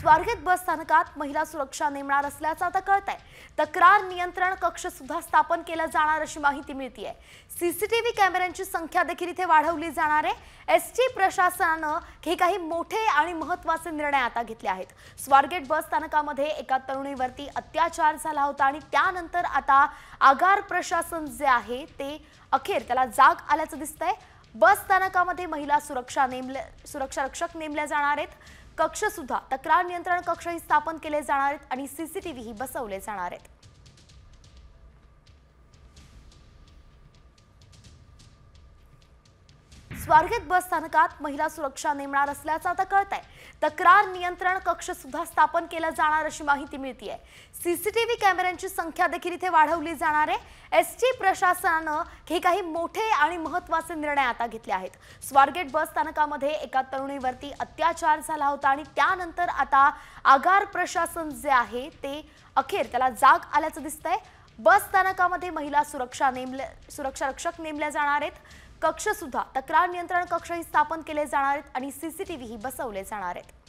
स्वारगेट बस स्थानकात महिला सुरक्षा नेमणार असल्याचं आता कळतंय। तक्रार नियंत्रण कक्ष सुद्धा स्थापन केला जाणार अशी माहिती मिळतेय। सीसीटीव्ही कॅमेऱ्यांची संख्या देखील इथे वाढवली जाणार आहे। एसटी प्रशासनानं हे काही मोठे आणि महत्त्वाचे निर्णय आता घेतले आहेत। स्वारगेट बस स्थानकामध्ये एका तरुणीवरती अत्याचार झाला होता आणि त्यानंतर आता आगार प्रशासन जे आहे ते अखेर त्याला जाग आल्याचं दिसतंय। बस स्थानकामध्ये महिला सुरक्षा रक्षक नेमले जाणार आहेत। कक्ष सुद्धा तक्रार नियंत्रण कक्षही स्थापन केले जाणार आहेत आणि सीसीटीव्ही ही बसवले जाणार आहेत। स्वारगेट बस स्थानकात महिला सुरक्षा नेमणार असल्याचं आता कळतंय। तक्रार नियंत्रण कक्ष सुद्धा स्थापन केला जाणार अशी माहिती मिळतेय। सीसीटीव्ही कॅमेऱ्यांची संख्या देखील इथे वाढवली जाणार आहे। एसटी प्रशासनानं हे काही मोठे आणि महत्त्वाचे निर्णय आता घेतले आहेत। स्वारगेट बस स्थानकामध्ये एका तरुणीवरती अत्याचार झाला होता आणि त्यानंतर आता आगार प्रशासन जे आहे ते अखेर त्याला जाग आल्याचं दिसतंय। बस स्थानकामध्ये महिला सुरक्षा रक्षक नेमले जाणार आहेत। कक्ष सुद्धा तक्रार नियंत्रण कक्षही स्थापन केले जाणार आहेत आणि सीसीटीव्ही ही बसवले जाणार आहेत।